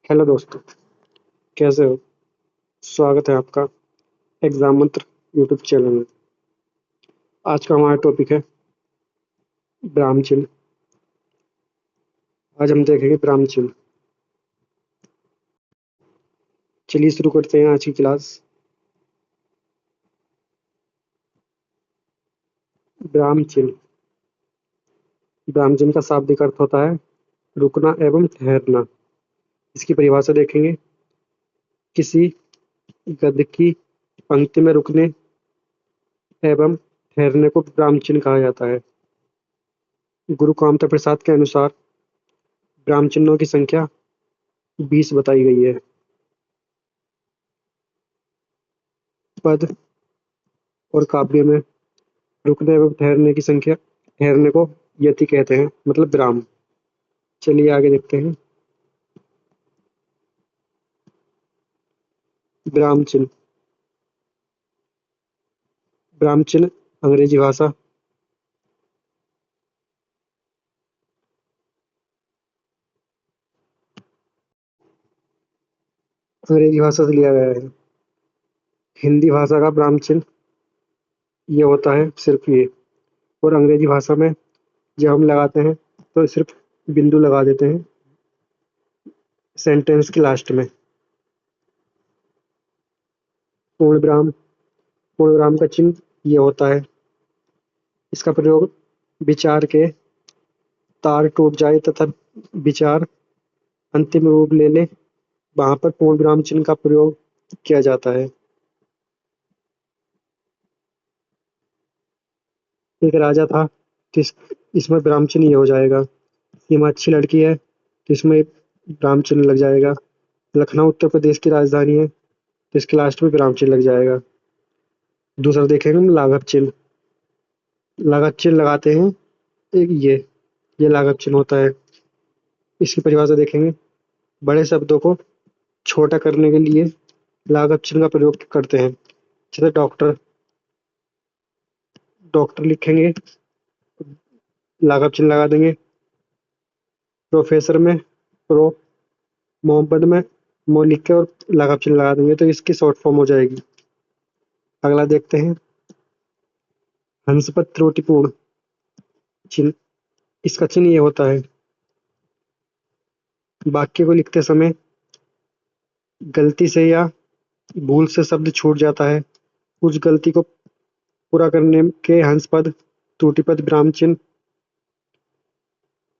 Hello दोस्तों, कैसे हो? स्वागत है आपका एग्जाम मंत्र यूट्यूब चैनल में। आज का हमारा टॉपिक है ब्राह्म चिन्ह। आज हम देखेंगे ब्राह्म चिन्ह। चलिए शुरू करते हैं आज की क्लास। ब्राह्म चिन्ह। ब्राह्म चिन्ह का शाब्दिक अर्थ होता है रुकना एवं ठहरना। इसकी परिभाषा देखेंगे। किसी गद्य की पंक्ति में रुकने एवं ठहरने को ब्राह्म चिन्ह कहा जाता है। गुरु कामता प्रसाद के अनुसार ब्राह्म चिन्हों की संख्या 20 बताई गई है। पद और काव्य में रुकने एवं ठहरने की संख्या ठहरने को यति कहते हैं, मतलब ब्राह्म। चलिए आगे देखते हैं। ब्राह्म चिन्ह। ब्राह्म चिन्ह अंग्रेजी भाषा अंग्रेजी भाषा से लिया गया है। हिंदी भाषा का ब्राह्म चिन्ह ये होता है सिर्फ ये। और अंग्रेजी भाषा में जब हम लगाते हैं तो सिर्फ बिंदु लगा देते हैं सेंटेंस के लास्ट में। पूर्ण विराम का चिन्ह ये होता है। इसका प्रयोग विचार के तार टूट जाए तथा विचार अंतिम रूप ले ले, वहां पर पूर्ण विराम चिन्ह का प्रयोग किया जाता है। एक राजा था तो इसमें विराम चिन्ह ये हो जाएगा। सीमा अच्छी लड़की है तो इसमें विराम चिन्ह लग जाएगा। लखनऊ उत्तर प्रदेश की राजधानी है तो इसके लास्ट में विराम चिन्ह लग जाएगा। दूसरा देखेंगे हम लाघव चिन्ह। लाघव चिन्ह लगाते हैं एक ये लाघव चिन्ह होता है। इसकी परिभाषा देखेंगे। बड़े शब्दों को छोटा करने के लिए लाघव चिन्ह का प्रयोग करते हैं। जैसे डॉक्टर, डॉक्टर लिखेंगे लाघव चिन्ह लगा देंगे। प्रोफेसर में प्रो, मोहम्मद में मो लिख के और लाघव चिन्ह लगा देंगे तो इसकी शॉर्ट फॉर्म हो जाएगी। अगला देखते हैं हंसपद त्रुटिपूर्ण चिन्ह। इसका चिन्ह ये होता है वाक्य को लिखते समय गलती से या भूल से शब्द छूट जाता है। उस गलती को पूरा करने के हंसपद त्रुटिपद विराम चिन्ह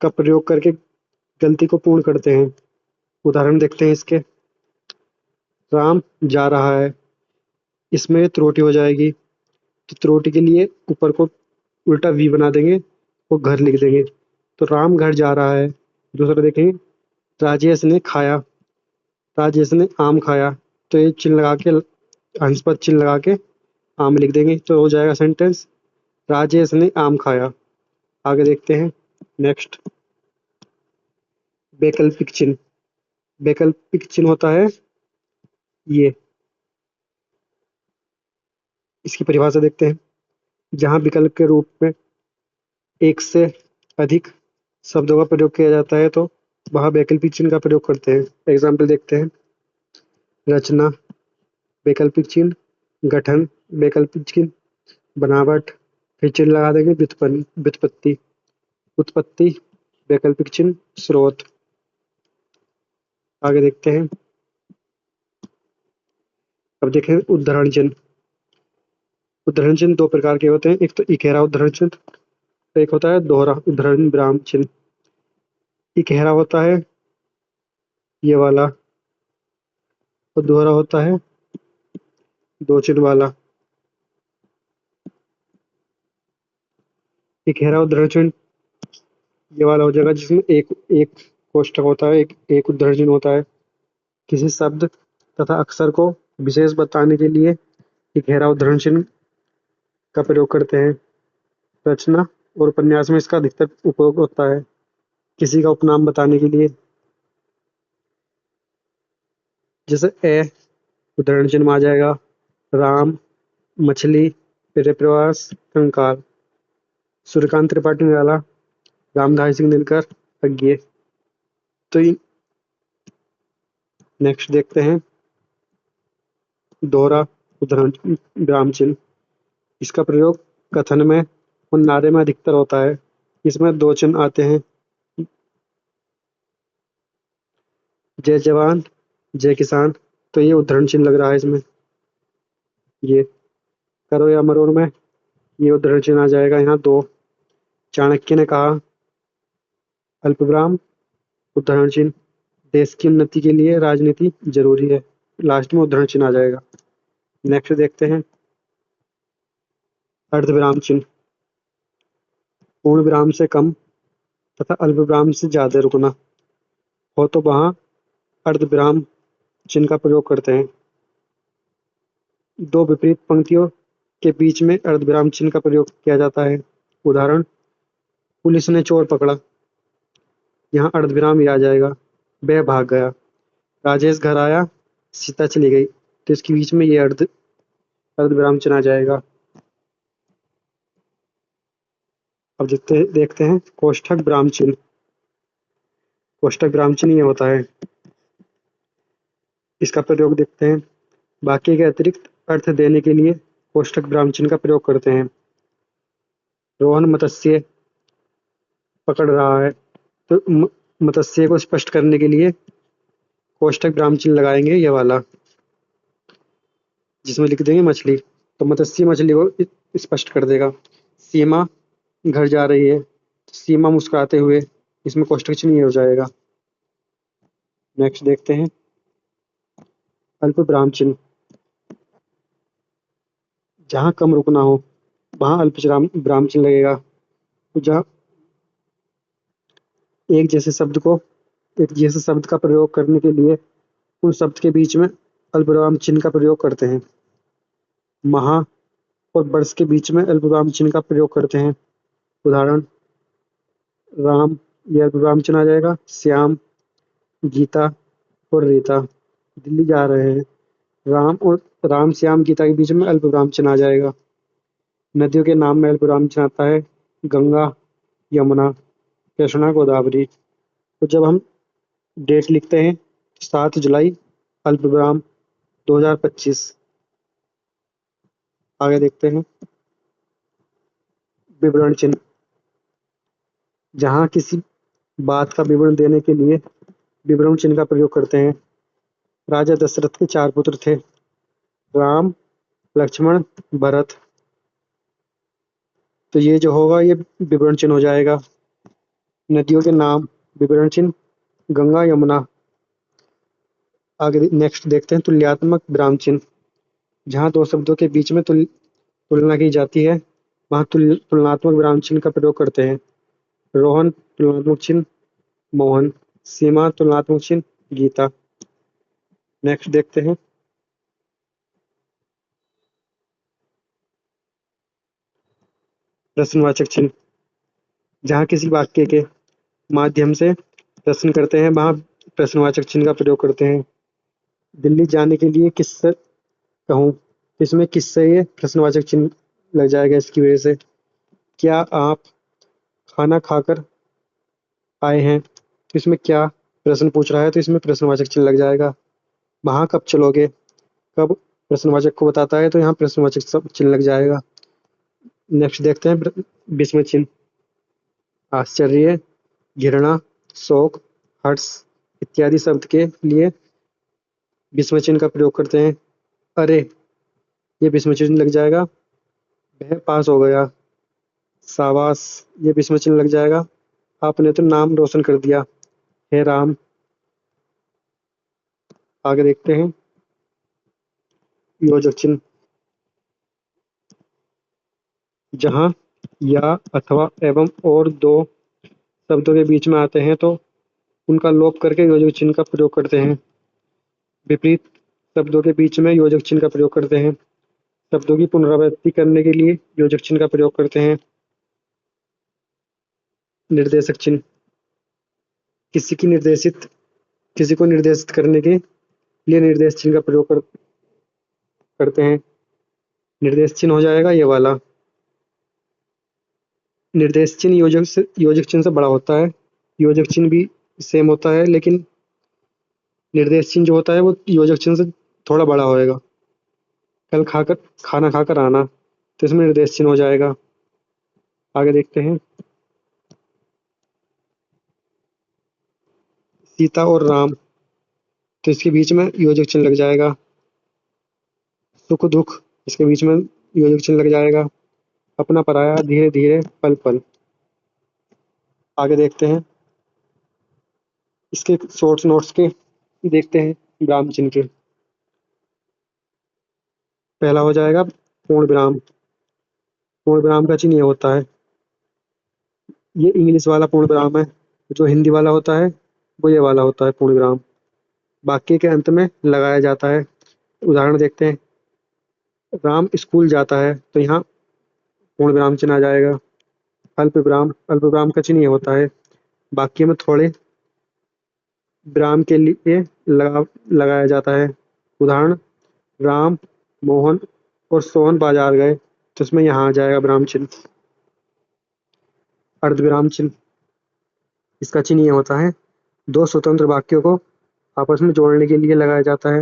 का प्रयोग करके गलती को पूर्ण करते हैं। उदाहरण देखते हैं इसके। राम जा रहा है, इसमें त्रुटि हो जाएगी तो त्रुटि के लिए ऊपर को उल्टा वी बना देंगे, वो घर लिख देंगे तो राम घर जा रहा है। दूसरा देखेंगे राजेश ने खाया, राजेश ने आम खाया तो ये चिन्ह लगा के हंसपद चिन्ह लगा के आम लिख देंगे तो हो जाएगा सेंटेंस राजेश ने आम खाया। आगे देखते हैं नेक्स्ट वैकल्पिक चिन्ह। वैकल्पिक चिन्ह होता है ये। इसकी परिभाषा देखते हैं। जहां विकल्प के रूप में एक से अधिक शब्दों का प्रयोग किया जाता है तो वहां वैकल्पिक चिन्ह का प्रयोग करते हैं। एग्जाम्पल देखते हैं। रचना वैकल्पिक चिन्ह, गठन वैकल्पिक चिन्ह, बनावट फिर चिन्ह लगा देंगे, व्युत्पत्ति उत्पत्ति वैकल्पिक चिन्ह, स्रोत। आगे देखते हैं। अब देखें उद्धरण चिन्ह। उद्धरण चिन्ह दो प्रकार के होते हैं। एक तो इकेरा उद्धरण चिन्ह, एक होता है दोहरा उद्धरण विराम चिन्ह। इकेरा होता है ये वाला और दोहरा होता है दो चिन्ह वाला। इकेरा उद्धरण चिन्ह ये वाला हो जाएगा जिसमें एक एक कोष्ठक होता है, एक उद्धरण चिन्ह होता है। किसी शब्द तथा अक्षर को विशेष बताने के लिए इकेरा उद्धरण चिन्ह का प्रयोग करते हैं। रचना और उपन्यास में इसका अधिकतर उपयोग होता है किसी का उपनाम बताने के लिए। जैसे उद्धरण चिन्ह में आ जाएगा राम, मछली, प्रवास, कंकाल। सूर्यकांत त्रिपाठी निराला, रामधारी सिंह दिनकर, अज्ञे। तो नेक्स्ट देखते हैं दोहरा उद्धरण विराम चिन्ह। इसका प्रयोग कथन में और नारे में अधिकतर होता है। इसमें दो चिन्ह आते हैं, जय जवान जय किसान। तो ये उद्धरण चिन्ह लग रहा है इसमें। ये करो या मरो में ये उद्धरण चिन्ह आ जाएगा यहाँ दो। चाणक्य ने कहा अल्पविराम उद्धरण चिन्ह, देश की उन्नति के लिए राजनीति जरूरी है। लास्ट में उद्धरण चिन्ह आ जाएगा। नेक्स्ट देखते हैं अर्धविराम चिन्ह। पूर्ण विराम से कम तथा अल्प विराम से ज्यादा रुकना हो तो वहां अर्धविराम चिन्ह का प्रयोग करते हैं। दो विपरीत पंक्तियों के बीच में अर्धविराम चिन्ह का प्रयोग किया जाता है। उदाहरण, पुलिस ने चोर पकड़ा, यहाँ अर्धविराम ही आ जाएगा, वह भाग गया। राजेश घर आया, सीता चली गई। तो इसके बीच में ये अर्धविराम चिन्ह आ जाएगा। अब देखते हैं कोष्ठक विराम चिन्ह। कोष्ठक विराम चिन्ह ये होता है। इसका प्रयोग देखते हैं। वाक्य के अतिरिक्त अर्थ देने के लिए कोष्ठक विराम चिन्ह का प्रयोग करते हैं। रोहन मत्स्य पकड़ रहा है, तो मत्स्य को स्पष्ट करने के लिए कोष्ठक विराम चिन्ह लगाएंगे, ये वाला, जिसमें लिख देंगे मछली। तो मत्स्य मछली को स्पष्ट कर देगा। सीमा घर जा रही है, सीमा मुस्कुराते हुए, इसमें कोष्ठक चिन्ह ये हो जाएगा। नेक्स्ट देखते हैं अल्प विराम चिन्ह। जहां कम रुकना हो वहां अल्प विराम चिन्ह लगेगा। तो जहाँ एक जैसे शब्द का प्रयोग करने के लिए उन शब्द के बीच में अल्पविराम चिन्ह का प्रयोग करते हैं। महा और वर्ष के बीच में अल्पविराम चिन्ह का प्रयोग करते हैं। उदाहरण, राम, ये अल्पविराम चिन्ह आ जाएगा। श्याम, गीता और रीता दिल्ली जा रहे हैं। राम श्याम गीता के बीच में अल्पविराम चिन्ह आ जाएगा। नदियों के नाम में अल्पविराम चिन्ह आता है। गंगा, यमुना, कृष्णा, गोदावरी। तो जब हम डेट लिखते हैं 7 जुलाई अल्पविराम 2025। आगे देखते हैं विवरण चिन्ह। जहाँ किसी बात का विवरण देने के लिए विवरण चिन्ह का प्रयोग करते हैं। राजा दशरथ के 4 पुत्र थे, राम, लक्ष्मण, भरत। तो ये जो होगा ये विवरण चिन्ह हो जाएगा। नदियों के नाम विवरण चिन्ह, गंगा, यमुना। आगे नेक्स्ट देखते हैं तुल्यात्मक विराम चिन्ह। जहाँ दो शब्दों के बीच में तुलना की जाती है वहाँ तुलनात्मक विराम चिन्ह का प्रयोग करते हैं। रोहन तुलनात्मक चिन्ह, मोहन। सीमा तुलनात्मक चिन्ह, गीता। नेक्स्ट देखते हैं प्रश्नवाचक चिन्ह। जहाँ किसी वाक्य के माध्यम से प्रश्न करते हैं वहाँ प्रश्नवाचक चिन्ह का प्रयोग करते हैं। दिल्ली जाने के लिए किससे कहूँ, इसमें किससे ये प्रश्नवाचक चिन्ह लग जाएगा इसकी वजह से। क्या आप खाना खाकर आए हैं, तो इसमें क्या प्रश्न पूछ रहा है, तो इसमें प्रश्नवाचक चिन्ह लग जाएगा। वहाँ कब चलोगे, कब प्रश्नवाचक को बताता है तो यहाँ प्रश्नवाचक चिन्ह लग जाएगा। नेक्स्ट देखते हैं विस्मय चिन्ह। आश्चर्य, घृणा, शोक, हर्ष इत्यादि शब्द के लिए विस्मय चिन्ह का प्रयोग करते हैं। अरे, ये विस्मय चिन्ह लग जाएगा। वह पास हो गया। शाबाश, ये विस्मय चिन्ह लग जाएगा। आपने तो नाम रोशन कर दिया। हे राम। आगे देखते हैं योजक चिन्ह। जहाँ या, अथवा, एवं और दो शब्दों के बीच में आते हैं तो उनका लोप करके योजक चिन्ह का प्रयोग करते हैं। विपरीत शब्दों के बीच में योजक चिन्ह का प्रयोग करते हैं। शब्दों की पुनरावृत्ति करने के लिए योजक चिन्ह का प्रयोग करते हैं। निर्देशक चिन्ह। किसी की निर्देशित किसी को निर्देशित करने के लिए निर्देश चिन्ह का प्रयोग करते हैं। निर्देश चिन्ह हो जाएगा ये वाला। निर्देश चिन्ह योजक चिन्ह से बड़ा होता है। योजक चिन्ह भी सेम होता है, लेकिन निर्देश चिन्ह जो होता है वो योजक चिन्ह से थोड़ा बड़ा होएगा। कल खाना खाकर आना, तो इसमें निर्देश चिन्ह हो जाएगा। आगे देखते हैं। सीता और राम, तो इसके बीच में योजक चिन्ह लग जाएगा। सुख दुख, इसके बीच में योजक चिन्ह लग जाएगा। अपना पराया, धीरे धीरे, पल पल। आगे देखते हैं। इसके शॉर्ट्स नोट्स के देखते हैं विराम चिन्ह के। पहला हो जाएगा पूर्ण विराम। पूर्ण विराम का चिन्ह ये होता है, ये इंग्लिश वाला पूर्ण विराम है। जो हिंदी वाला होता है वो ये वाला होता है पूर्ण विराम। वाक्य के अंत में लगाया जाता है। उदाहरण देखते हैं। राम स्कूल जाता है, तो यहाँ पूर्ण विराम चिन्ह आ जाएगा। अल्प विराम, अल्प विराम का चिन्ह ये होता है, वाक्य में थोड़े विराम के लिए लगाया जाता है। उदाहरण, राम, मोहन और सोहन बाजार गए, तो इसमें यहाँ आ जाएगा विराम चिन्ह। अर्धविराम चिन्ह, इसका चिन्ह ये होता है, दो स्वतंत्र वाक्यों को आपस में जोड़ने के लिए लगाया जाता है।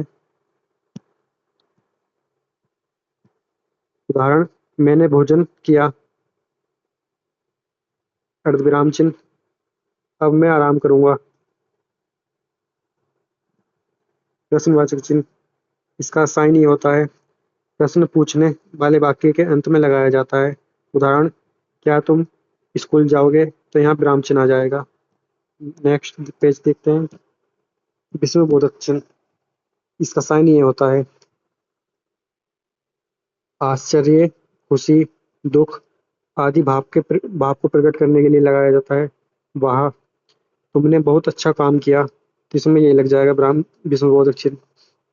उदाहरण, मैंने भोजन किया, अर्धविराम चिन्ह। अब मैं आराम करूंगा, प्रश्नवाचक चिन्ह। इसका साइन ये होता है, प्रश्न पूछने वाले वाक्य के अंत में लगाया जाता है। उदाहरण, क्या तुम स्कूल जाओगे, तो यहाँ विराम चिन्ह आ जाएगा। नेक्स्ट पेज देखते हैं। विस्मयबोधक चिन्ह, इसका साइन ये होता है, आश्चर्य, खुशी, दुख आदि भाव को प्रकट करने के लिए लगाया जाता है। वाह, तुमने बहुत अच्छा काम किया, तो इसमें ये लग जाएगा विराम, विस्मयबोधक चिन्ह।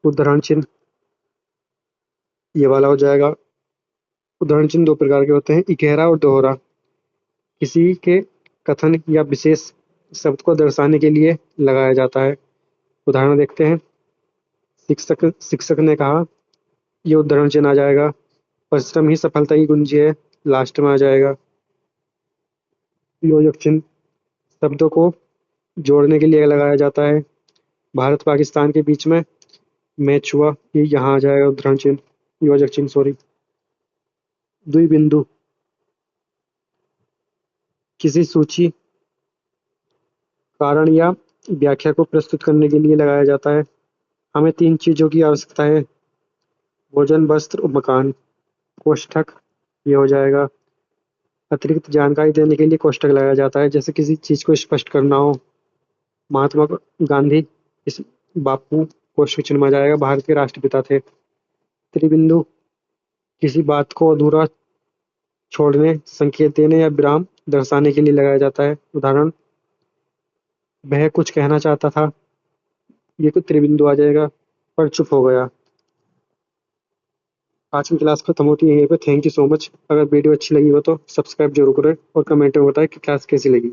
उदाहरण चिन्ह ये वाला हो जाएगा। उदाहरण चिन्ह दो प्रकार के होते हैं, इकहरा और दोहरा। किसी के कथन या विशेष शब्द को दर्शाने के लिए लगाया जाता है। उदाहरण देखते हैं। शिक्षक शिक्षक ने कहा, ये उदाहरण चिन्ह आ जाएगा। परिश्रम ही सफलता की कुंजी है, लास्ट में आ जाएगा। योजक चिन्ह शब्दों को जोड़ने के लिए लगाया जाता है। भारत पाकिस्तान के बीच में मैच हुआ, ये यहाँ आ जाएगा उदाहरण चिन्ह, योजक चिन्ह सॉरी। द्विबिंदु, किसी सूची, कारण या व्याख्या को प्रस्तुत करने के लिए लगाया जाता है। हमें तीन चीजों की आवश्यकता है, भोजन, वस्त्र और मकान। कोष्ठक ये हो जाएगा। अतिरिक्त जानकारी देने के लिए कोष्ठक लगाया जाता है, जैसे किसी चीज को स्पष्ट करना हो। महात्मा गांधी, इस बापू कोष्ठक चिन्ह में आ जाएगा, भारत के राष्ट्रपिता थे। त्रिबिंदु, किसी बात को अधूरा छोड़ने, संकेत देने या विराम दर्शाने के लिए लगाया जाता है। उदाहरण, वह कुछ कहना चाहता था, ये कुछ त्रिबिंदु आ जाएगा, पर चुप हो गया। आज की क्लास खत्म होती है यहीं पे। Thank you so much. अगर वीडियो अच्छी लगी हो तो सब्सक्राइब जरूर करें और कमेंट में बताएं कि क्लास कैसी लगी।